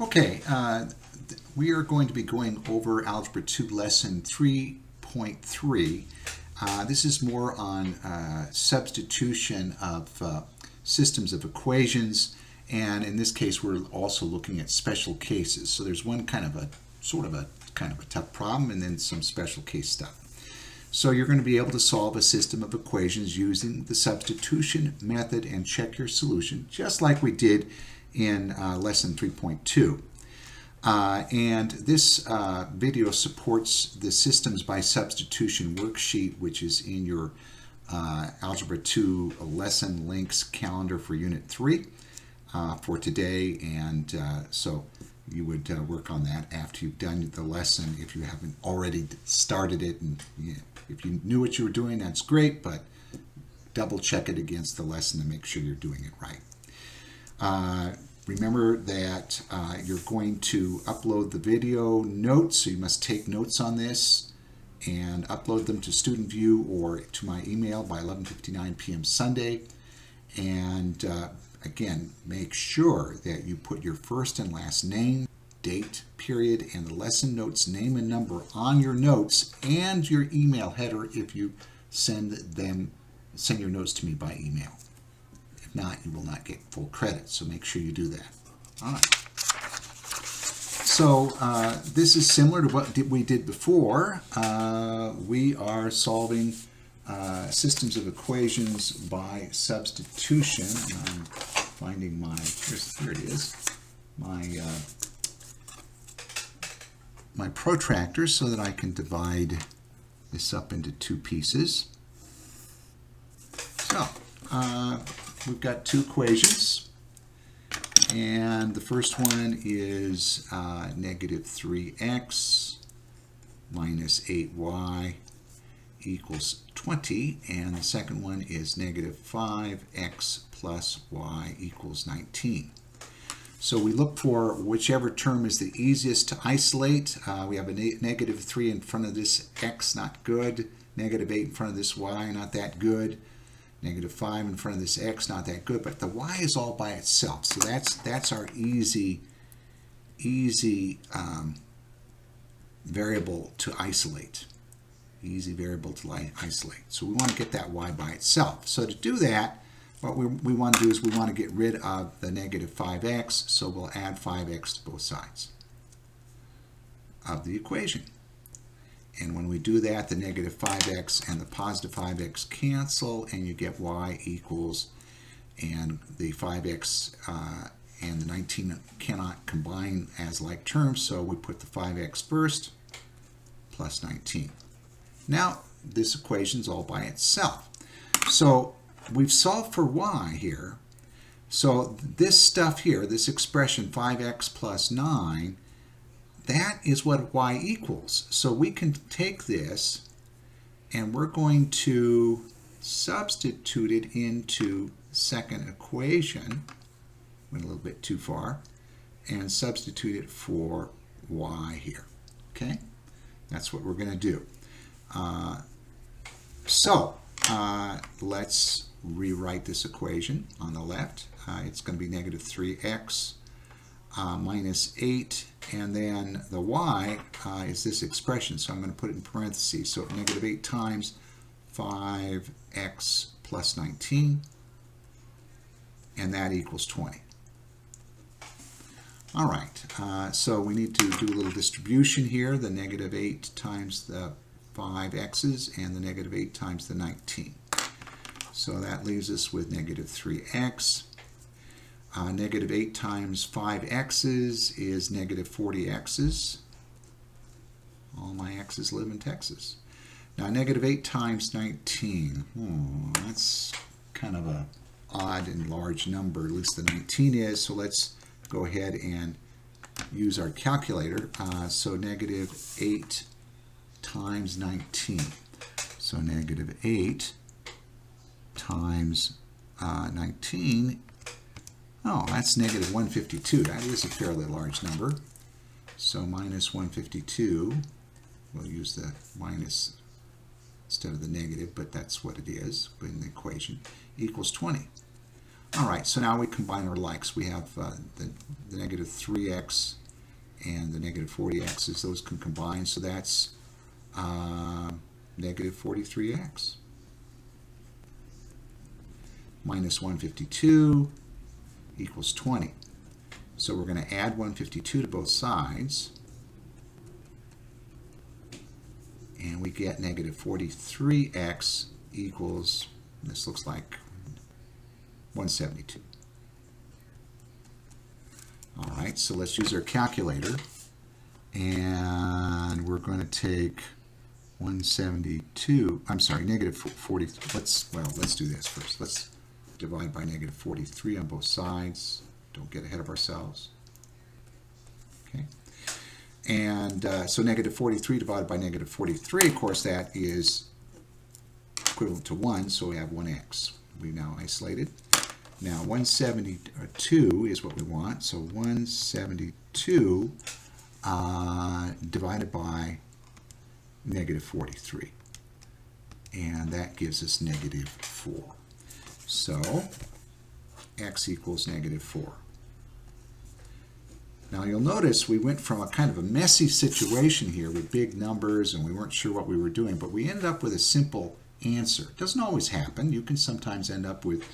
Okay, we are going to be going over Algebra 2 Lesson 3.3. This is more on substitution of systems of equations, and in this case we're also looking at special cases. So there's one kind of a tough problem and then some special case stuff. So you're going to be able to solve a system of equations using the substitution method and check your solution, just like we did in lesson 3.2. And this video supports the systems by substitution worksheet, which is in your Algebra 2 lesson links calendar for Unit 3 for today. And so you would work on that after you've done the lesson if you haven't already started it. And if you knew what you were doing, that's great, but double check it against the lesson to make sure you're doing it right. Remember that you're going to upload the video notes, so you must take notes on this and upload them to Student View or to my email by 11:59 p.m. Sunday. And again, make sure that you put your first and last name, date, period, and the lesson notes name and number on your notes and your email header if you send your notes to me by email. If not, you will not get full credit, so make sure you do that. All right. So this is similar to what we did before. We are solving systems of equations by substitution. I'm finding here it is, my protractor so that I can divide this up into two pieces. So we've got two equations, and the first one is negative 3x minus 8y equals 20, and the second one is negative 5x plus y equals 19. So we look for whichever term is the easiest to isolate. We have a negative 3 in front of this x, not good. Negative 8 in front of this y, not that good. Negative 5 in front of this x, not that good. But the y is all by itself. So that's our easy variable to isolate. Easy variable to isolate. So we want to get that y by itself. So to do that, what we want to do is we want to get rid of the negative 5x, so we'll add 5x to both sides of the equation. And when we do that, the negative 5x and the positive 5x cancel, and you get y equals, and the 5x and the 19 cannot combine as like terms, so we put the 5x first, plus 19. Now, this equation is all by itself. So we've solved for y here. So this stuff here, this expression 5x plus 9, that is what y equals. So we can take this and we're going to substitute it into second equation. Went a little bit too far. And substitute it for y here. Okay? That's what we're going to do. Let's rewrite this equation on the left. It's going to be negative 3x minus 8, and then the y is this expression, so I'm going to put it in parentheses. So negative 8 times 5x plus 19, and that equals 20. All right, so we need to do a little distribution here. The negative 8 times the 5x's and the negative 8 times the 19. So that leaves us with negative 3x. Negative 8 times 5x's is negative 40x's. All my x's live in Texas. Now negative 8 times 19. That's kind of an odd and large number, at least the 19 is. So let's go ahead and use our calculator. So negative 8 times 19. So negative 8 times 19, that's negative 152. That is a fairly large number. So minus 152, we'll use the minus instead of the negative, but that's what it is in the equation, equals 20. All right, so now we combine our likes. We have the negative 3x and the negative 40x's. Those can combine, so that's negative 43x. Minus 152 equals 20. So we're going to add 152 to both sides. And we get negative 43x equals, this looks like 172. All right, so let's use our calculator. And we're going to take 172, I'm sorry, negative 40, let's do this first. Let's divide by negative 43 on both sides. Don't get ahead of ourselves. Okay. And so negative 43 divided by negative 43, of course, that is equivalent to 1, so we have 1x. We now isolated. Now 172 is what we want, so 172 divided by negative 43. And that gives us negative 4. So x equals negative 4. Now you'll notice we went from a kind of a messy situation here with big numbers and we weren't sure what we were doing, but we ended up with a simple answer. It doesn't always happen. You can sometimes end up with,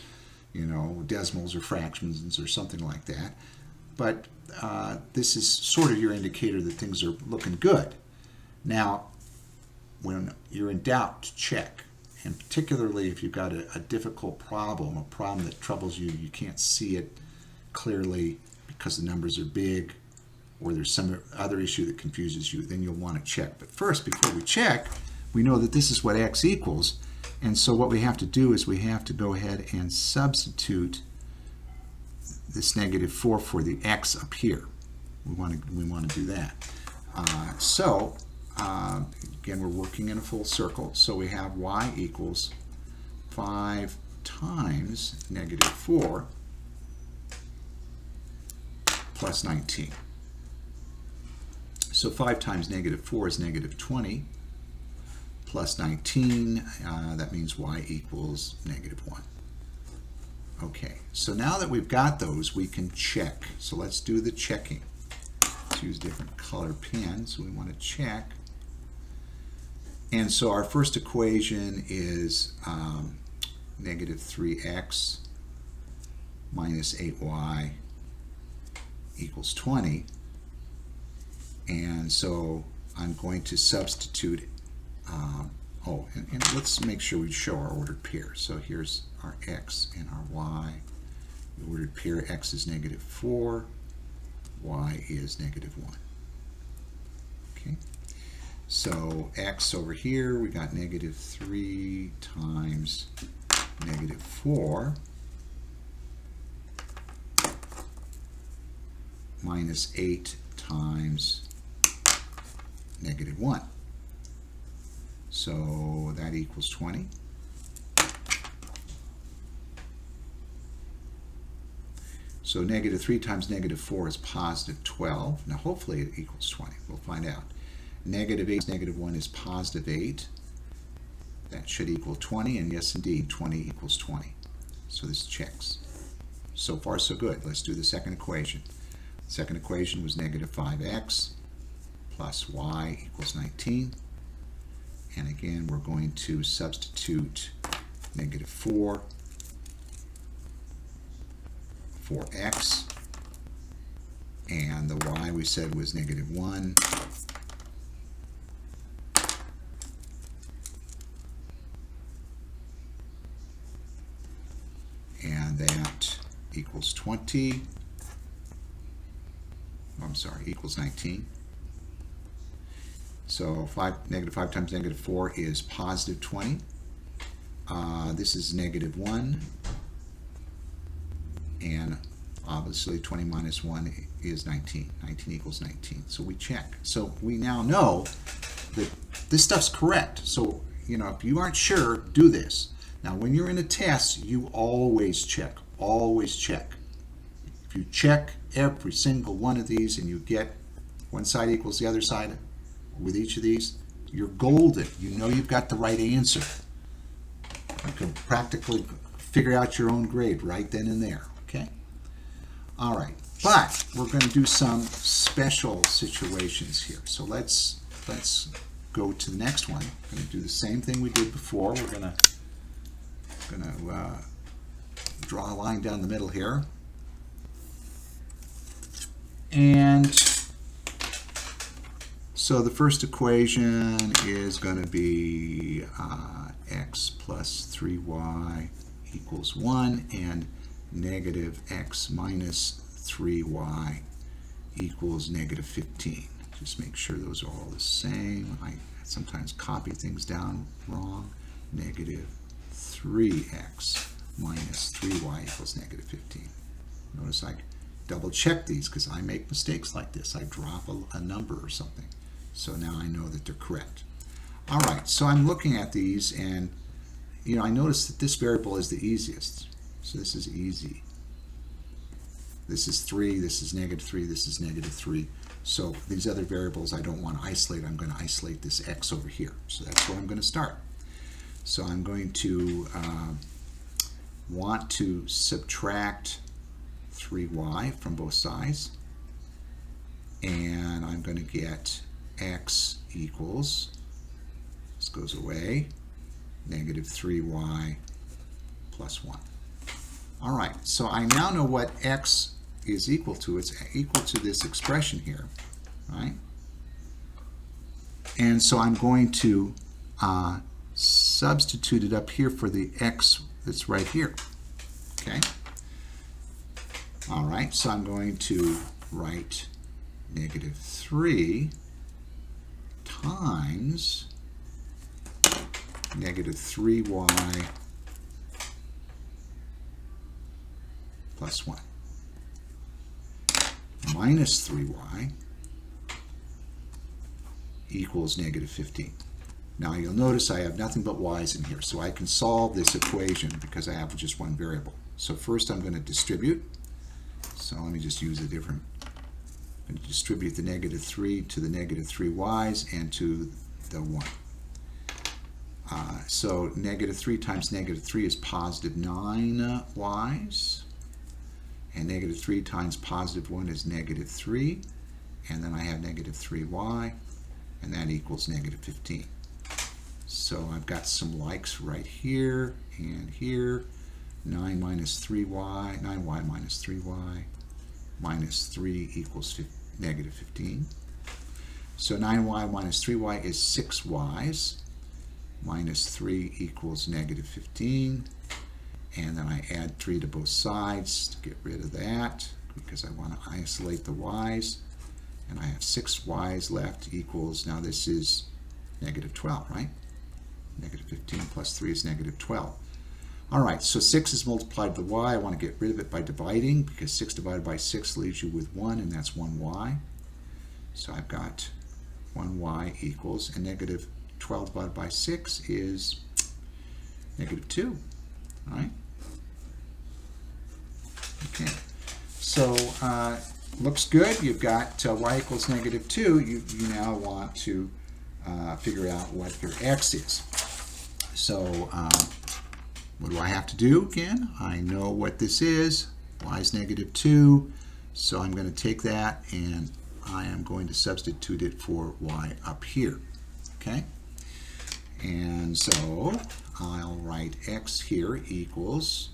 you know, decimals or fractions or something like that. But this is sort of your indicator that things are looking good. Now, when you're in doubt, check. And particularly if you've got a difficult problem, a problem that troubles you, you can't see it clearly because the numbers are big, or there's some other issue that confuses you, then you'll want to check. But first, before we check, we know that this is what x equals. And so what we have to do is we have to go ahead and substitute this negative 4 for the x up here. We want to do that. Again, we're working in a full circle. So we have y equals 5 times negative 4 plus 19. So 5 times negative 4 is negative 20 plus 19. That means y equals negative 1. Okay, so now that we've got those, we can check. So let's do the checking. Let's use different color pens. We want to check. And so our first equation is negative 3x minus 8y equals 20. And so I'm going to substitute, and let's make sure we show our ordered pair. So here's our x and our y. The ordered pair, x is negative 4, y is negative 1. Okay. So x over here, we got negative 3 times negative 4 minus 8 times negative 1. So that equals 20. So negative 3 times negative 4 is positive 12. Now hopefully it equals 20. We'll find out. Negative 8 negative 1 is positive 8. That should equal 20, and yes indeed, 20 equals 20. So this checks. So far so good. Let's do the second equation. The second equation was negative 5x plus y equals 19. And again, we're going to substitute negative 4 for x. And the y we said was negative 1. And that equals 20. I'm sorry, equals 19. So negative 5 times negative 4 is positive 20. This is negative 1. And obviously 20 minus 1 is 19. 19 equals 19. So we check. So we now know that this stuff's correct. So, you know, if you aren't sure, do this. Now, when you're in a test, you always check. Always check. If you check every single one of these and you get one side equals the other side with each of these, you're golden. You know you've got the right answer. You can practically figure out your own grade right then and there, okay? All right, but we're going to do some special situations here. So let's go to the next one. We're going to do the same thing we did before. We're going to draw a line down the middle here. And so the first equation is going to be x plus 3y equals 1 and negative x minus 3y equals negative 15. Just make sure those are all the same. I sometimes copy things down wrong. Negative 3x minus 3y equals negative 15. Notice I double check these because I make mistakes like this. I drop a number or something. So now I know that they're correct. All right, so I'm looking at these and I notice that this variable is the easiest. So this is easy. This is 3, this is negative 3, this is negative 3. So these other variables I don't want to isolate. I'm going to isolate this x over here. So that's where I'm going to start. So I'm going to want to subtract 3y from both sides. And I'm going to get x equals, this goes away, negative 3y plus 1. All right, so I now know what x is equal to. It's equal to this expression here, right? And so I'm going to substitute it up here for the x that's right here, okay? All right, so I'm going to write negative 3 times negative 3y plus 1 minus 3y equals negative 15. Now you'll notice I have nothing but y's in here, so I can solve this equation because I have just one variable. So first I'm going to distribute. So let me just use a different, I'm going to distribute the negative 3 to the negative 3y's and to the 1. So negative 3 times negative 3 is positive 9y's. And negative 3 times positive 1 is negative 3. And then I have negative 3y. And that equals negative 15. So I've got some likes right here and here. 9 minus 3y, 9y minus 3y minus 3 equals negative 15. So 9y minus 3y is 6y's. Minus 3 equals negative 15. And then I add 3 to both sides to get rid of that because I want to isolate the y's. And I have 6y's left equals, now this is negative 12, right? Negative 15 plus 3 is negative 12. All right, so 6 is multiplied by y. I want to get rid of it by dividing because 6 divided by 6 leaves you with 1, and that's 1y. So I've got 1y equals, and negative 12 divided by 6 is negative 2, all right? Okay, so looks good. You've got y equals negative 2. You now want to figure out what your x is. So what do I have to do again? I know what this is. Y is negative 2. So I'm going to take that and I am going to substitute it for y up here. Okay? And so I'll write x here equals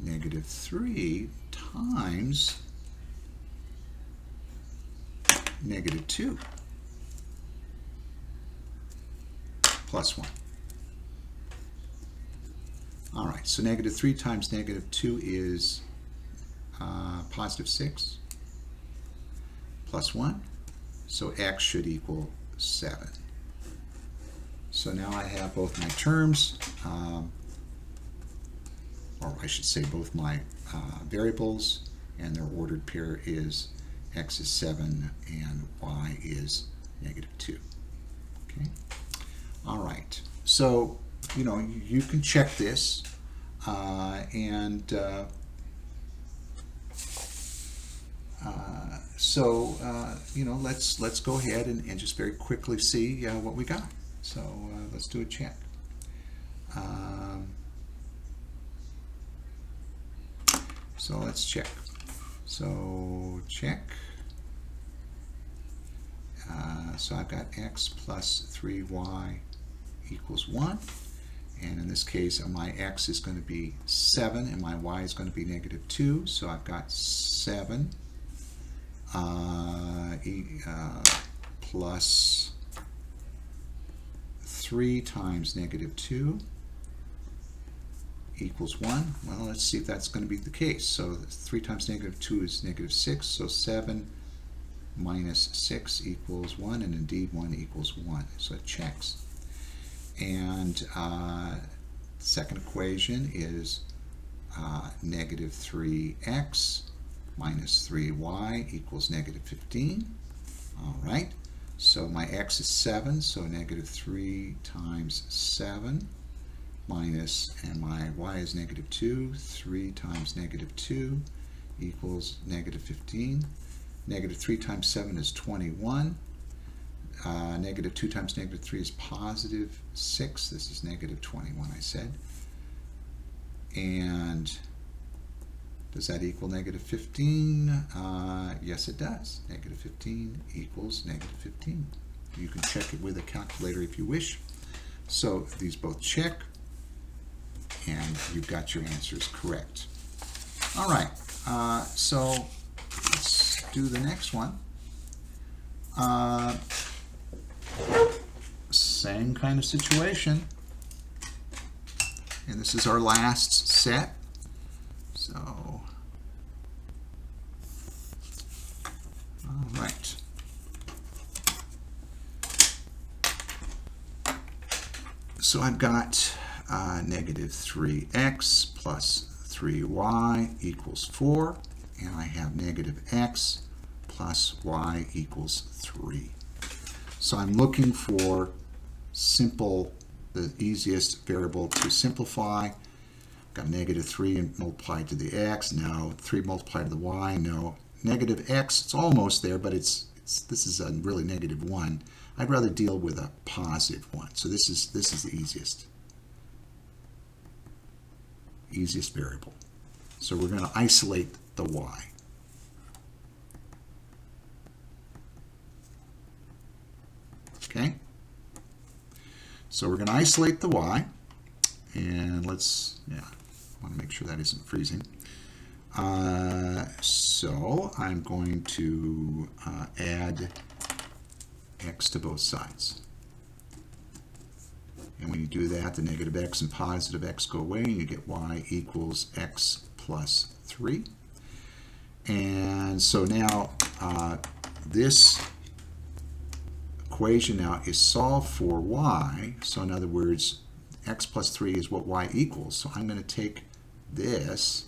negative 3 times negative 2 plus 1. All right, so negative 3 times negative 2 is positive 6 plus 1. So x should equal 7. So now I have both my terms, or I should say both my variables, and their ordered pair is x is 7 and y is negative 2. Okay. All right. So, you know, you can check this you know, let's go ahead and just very quickly see what we got. So let's do a check. So let's check. So check. So I've got x plus 3y equals 1. And in this case, my x is going to be 7 and my y is going to be negative 2. So I've got 7 plus 3 times negative 2 equals 1. Well, let's see if that's going to be the case. So 3 times negative 2 is negative 6. So 7 minus 6 equals 1, and indeed 1 equals 1. So it checks. And second equation is negative 3x minus 3y equals negative 15. All right. So my x is 7, so negative 3 times 7 minus, and my y is negative 2. 3 times negative 2 equals negative 15. Negative 3 times 7 is 21. Negative 2 times negative 3 is positive 6. This is negative 21, I said. And does that equal negative 15? Yes, it does. Negative 15 equals negative 15. You can check it with a calculator if you wish. So these both check, and you've got your answers correct. All right, so let's do the next one. Same kind of situation. And this is our last set. So, all right. So I've got negative 3x plus 3y equals 4. And I have negative x plus y equals 3. So I'm looking for the easiest variable to simplify. Got negative 3 multiplied to the x, no. 3 multiplied to the y, no. Negative x, it's almost there, but this is a really negative 1. I'd rather deal with a positive 1. So this is the easiest variable. So we're going to isolate the y. Okay? So we're going to isolate the y, and let's, I want to make sure that isn't freezing. So I'm going to add x to both sides. And when you do that, the negative x and positive x go away, and you get y equals x plus 3. And so now this equation now is solved for y. So in other words, x plus 3 is what y equals. So I'm going to take this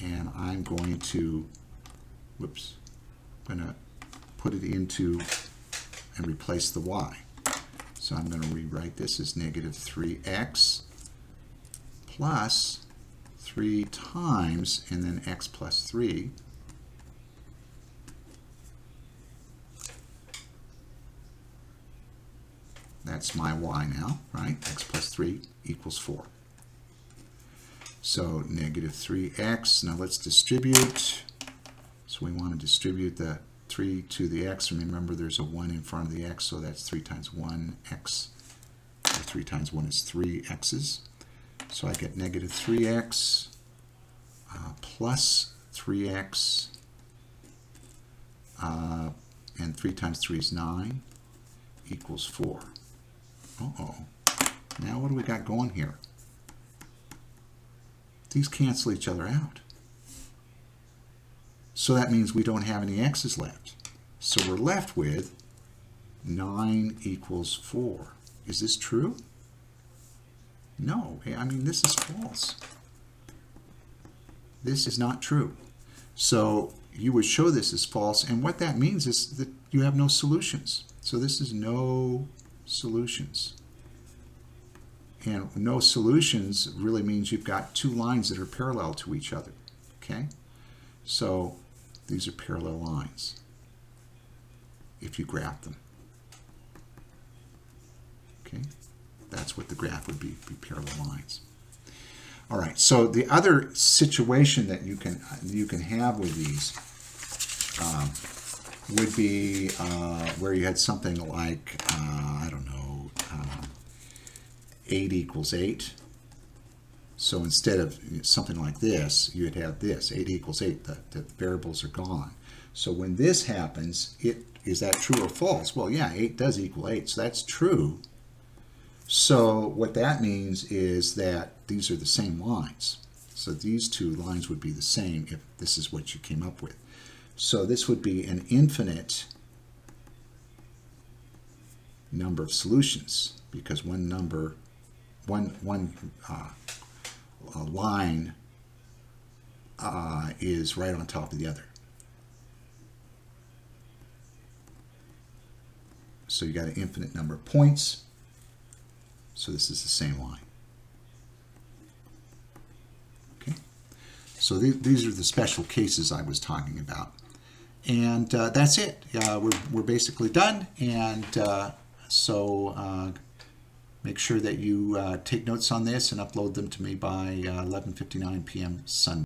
and I'm going to, put it into and replace the y. So I'm going to rewrite this as negative 3x plus 3 times, and then x plus 3. That's my y now, right? X plus 3 equals 4. So negative 3x. Now let's distribute. So we want to distribute the 3 to the x. And remember, there's a 1 in front of the x, so that's 3 times 1x. Or 3 times 1 is 3 x's. So I get negative 3x plus 3x. And 3 times 3 is 9 equals 4. Uh-oh. Now what do we got going here? These cancel each other out. So that means we don't have any x's left. So we're left with 9 equals 4. Is this true? No. I mean, this is false. This is not true. So you would show this as false, and what that means is that you have no solutions. So this is no solutions. And no solutions really means you've got two lines that are parallel to each other. Okay? So these are parallel lines if you graph them. Okay? That's what the graph would be parallel lines. All right, so the other situation that you can have with these would be where you had something like, I don't know, 8 equals 8. So instead of something like this, you'd have this, 8 equals 8, the variables are gone. So when this happens, is that true or false? Well, yeah, 8 does equal 8, so that's true. So what that means is that these are the same lines. So these two lines would be the same if this is what you came up with. So this would be an infinite number of solutions, because one line is right on top of the other. So you got an infinite number of points. So this is the same line. Okay. So these are the special cases I was talking about. And that's it. We're basically done. And so make sure that you take notes on this and upload them to me by 11:59 p.m. Sunday.